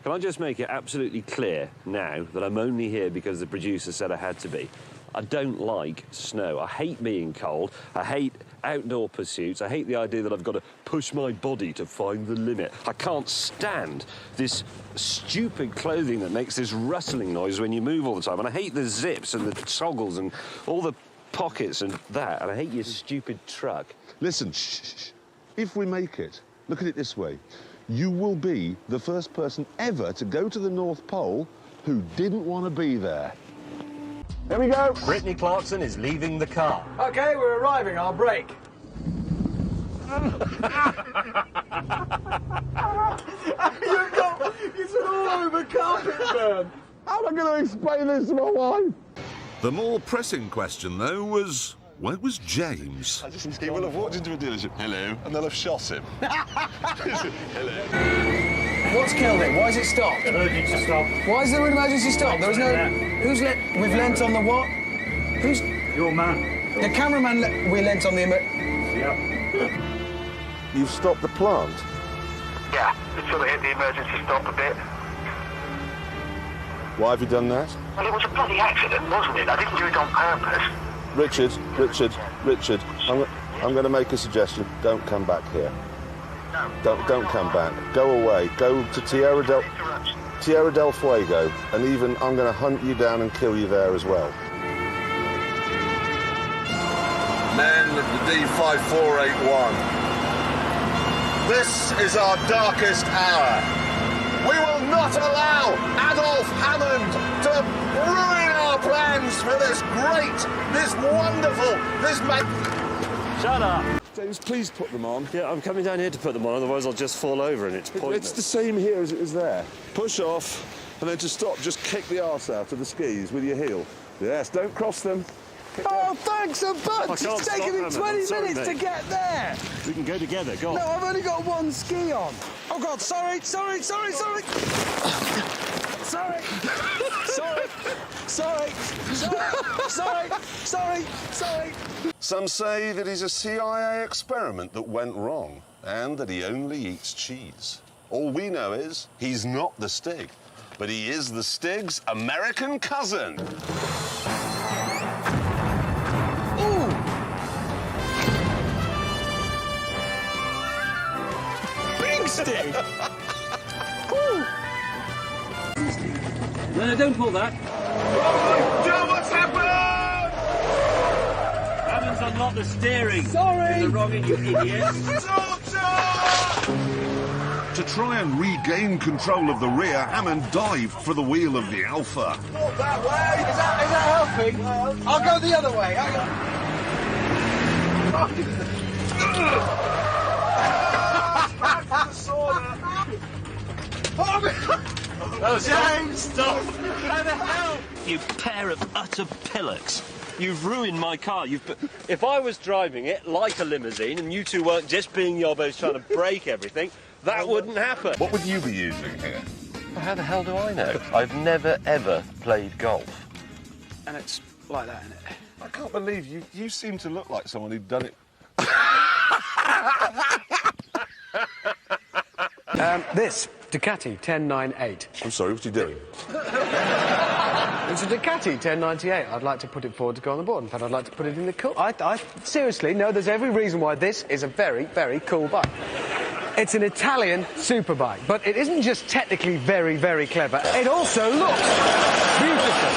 Can I just make it absolutely clear now that I'm only here because the producer said I had to be? I don't like snow. I hate being cold. I hate outdoor pursuits. I hate the idea that I've got to push my body to find the limit. I can't stand this stupid clothing that makes this rustling noise when you move all the time. And I hate the zips and the toggles and all the pockets and that. And I hate your stupid truck. Listen, shh. If we make it, look at it this way. You will be the first person ever to go to the North Pole who didn't want to be there. Here we go. Brittany Clarkson is leaving the car. OK, we're arriving. I'll brake. It's an all-over carpet burn. How am I going to explain this to my wife? The more pressing question, though, was where was James? He will have walked into a dealership, hello, and they'll have shot him. Hello. What's killed it? Why is it stopped? Emergency stop. Why is there an emergency stop? There was no... Who's let... We've lent on the what? Who's... Your man. The cameraman... We lent on the... Yep. You've stopped the plant? Yeah, it sort of hit the emergency stop a bit. Why have you done that? Well, it was a bloody accident, wasn't it? I didn't do it on purpose. Richard, I'm going to make a suggestion. Don't come back here. No. Don't come back. Go away. Go to Tierra del Fuego, and even I'm going to hunt you down and kill you there as well. Men, D5481. This is our darkest hour. We will not allow Adolf Hammond to ruin our plans for this great, this wonderful, this Shut up. James, please put them on. Yeah, I'm coming down here to put them on, otherwise I'll just fall over and it's pointless. It's the same here as it is there. Push off, and then to stop, just kick the arse out of the skis with your heel. Yes, don't cross them. Oh, thanks a bunch! It's taken me 20 minutes to get there! We can go together, go on. No, I've only got one ski on. Oh, God, sorry. Sorry. Some say that he's a CIA experiment that went wrong, and that he only eats cheese. All we know is he's not the Stig, but he is the Stig's American cousin. Stig! No, don't pull that. Joe, what's happened? Hammond's unlocked the steering. Sorry! You're wrong, you idiot. To try and regain control of the rear, Hammond dived for the wheel of the Alpha. Not that way! Is that helping? I'll go the other way. Oh, James, stop! How the hell? You pair of utter pillocks. You've ruined my car. If I was driving it like a limousine and you two weren't just being yobbos trying to break everything, that wouldn't happen. What would you be using here? Well, how the hell do I know? I've never, ever played golf. And it's like that, isn't it? I can't believe you seem to look like someone who'd done it. This Ducati 1098. I'm sorry, what's he doing? It's a Ducati 1098. I'd like to put it forward to go on the board. In fact, I'd like to put it in the cool. I seriously know there's every reason why this is a very, very cool bike. It's an Italian superbike, but it isn't just technically very, very clever. It also looks beautiful.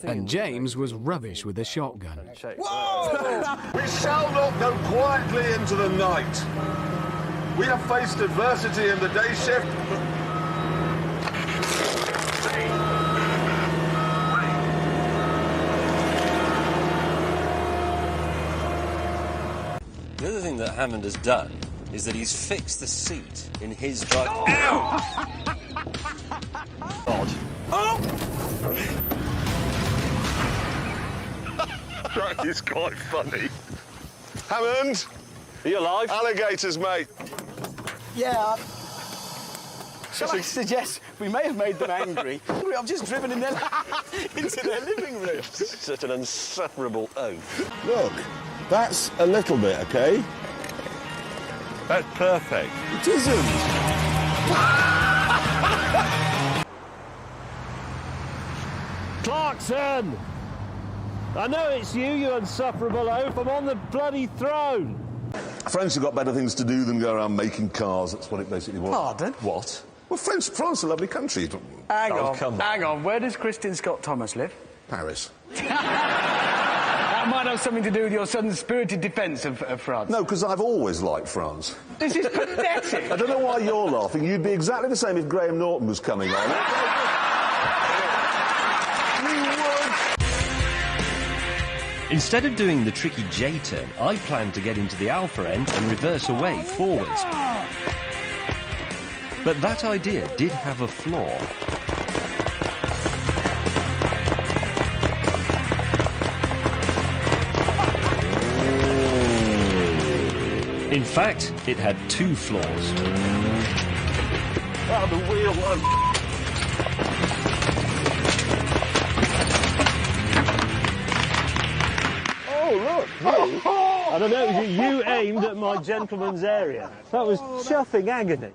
And James was rubbish with a shotgun. Whoa! We shall not go quietly into the night. We have faced adversity in the day shift. The other thing that Hammond has done is that he's fixed the seat in his drive. Ow! God. Oh! That is quite funny. Hammond! Are you alive? Alligators, mate. Yeah. Shall I suggest we may have made them angry? I've just driven in into their living room. Such an insufferable oath. Look, that's a little bit, OK? That's perfect. It isn't. Clarkson! I know it's you, you insufferable oaf. I'm on the bloody throne. France have got better things to do than go around making cars. That's what it basically was. Pardon? What? Well, France is a lovely country. Hang Oh, on, come on. hang on. Where does Christian Scott Thomas live? Paris. That might have something to do with your sudden spirited defence of France. No, because I've always liked France. This is pathetic. I don't know why you're laughing. You'd be exactly the same if Graham Norton was coming on. Instead of doing the tricky J-turn, I planned to get into the alpha end and reverse away forwards. But that idea did have a flaw. In fact, it had two flaws. Oh, the wheel one. I don't know, you aimed at my gentleman's area. That was chuffing agony.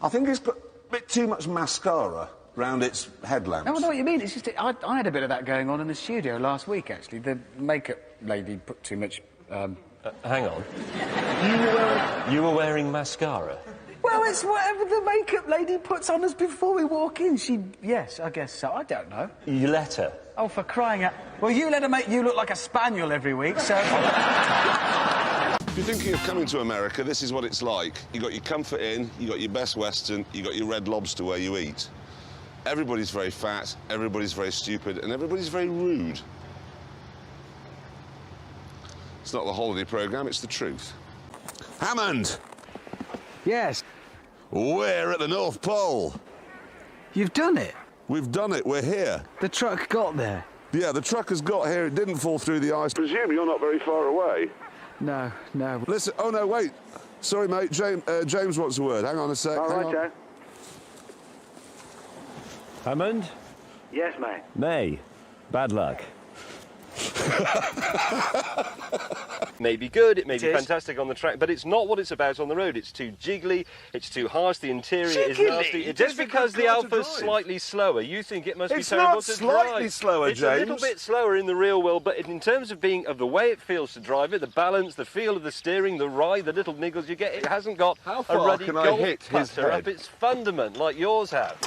I think it's got a bit too much mascara round its headlamps. No, I know what you mean. It's just I had a bit of that going on in the studio last week, actually. The makeup lady put too much... Hang on. You were wearing mascara? Well, it's whatever the makeup lady puts on us before we walk in. Yes, I guess so. I don't know. You let her? Oh, for crying out... Well, you let her make you look like a spaniel every week, so... If you're thinking of coming to America, this is what it's like. You got your Comfort Inn, you got your Best Western, you got your Red Lobster where you eat. Everybody's very fat, everybody's very stupid, and everybody's very rude. It's not the holiday programme, it's the truth. Hammond! Yes. We're at the North Pole. You've done it? We've done it, we're here. The truck got there? Yeah, the truck has got here, it didn't fall through the ice. Presume you're not very far away. No. Listen, oh no, wait. Sorry, mate, James wants a word. Hang on a sec. All right, Joe. Hammond? Yes, mate. May. Bad luck. May be good, it may be fantastic on the track, but it's not what it's about on the road. It's too jiggly, it's too harsh, the interior is nasty. Just because the Alpha's slightly slower, you think it must be terrible to drive. It's not slightly slower, It's James. a little bit slower in the real world, but in terms of the way it feels to drive it, the balance, the feel of the steering, the ride, the little niggles you get, it hasn't got How a far ruddy can I gold hit his putter head? up its fundament like yours have.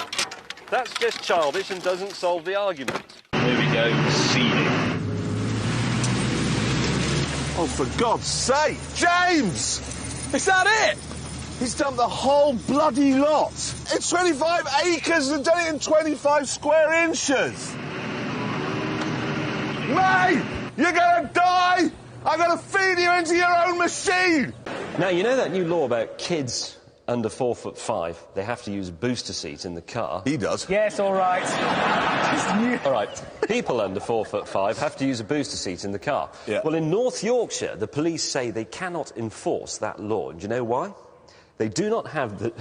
That's just childish and doesn't solve the argument. Here we go, seeding. Oh, for God's sake, James! Is that it? He's done the whole bloody lot. It's 25 acres and done it in 25 square inches. May, you're gonna die! I'm gonna feed you into your own machine! Now, you know that new law about kids under 4'5", they have to use booster seats in the car? He does. Yes, all right. All right, people under 4'5" have to use a booster seat in the car. Yeah. Well, in North Yorkshire, the police say they cannot enforce that law. And do you know why? They do not have the...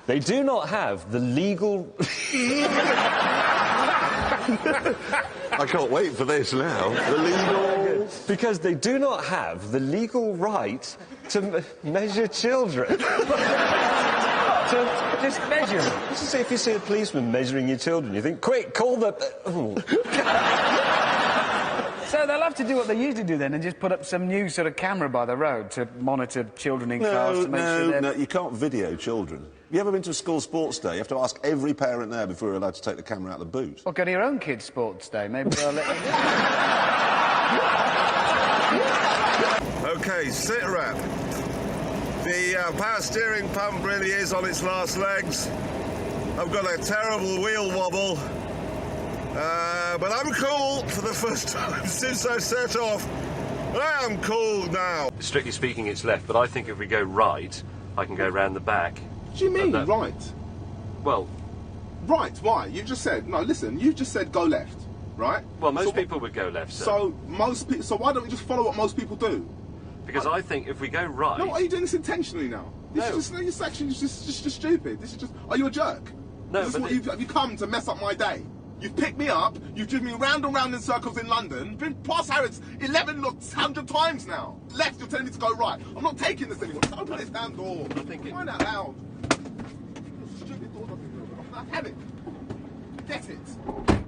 They do not have the legal... I can't wait for this now. The legal... Because they do not have the legal right to measure children. To just measure. Just to say, if you see a policeman measuring your children, you think, quick, call the... So they'll have to do what they usually do then and just put up some new sort of camera by the road to monitor children in cars to make sure they're... No, you can't video children. You ever been to a school sports day? You have to ask every parent there before you're allowed to take the camera out of the boot. Or go to your own kids' sports day. Maybe they'll let you... OK, sit rep. The power steering pump really is on its last legs. I've got a terrible wheel wobble. But I'm cool for the first time since I set off. I am cool now. Strictly speaking, it's left, but I think if we go right, I can go round the back. What do you mean, that- right? Well, Right, why? You just said... No, listen, you just said go left, right? most people would go left, sir. So why don't we just follow what most people do? Because I think if we go right... No, are you doing this intentionally now? This is just, your section is just stupid. This is just. Are you a jerk? No, Is this but what have you come to mess up my day? You've picked me up. You've driven me round and round in circles in London. Been past Harrods 100 times now. Left, you're telling me to go right. I'm not taking this anymore. Just open this damn door. I think Find out loud. Stupid door doesn't feel good. Have it. Get it.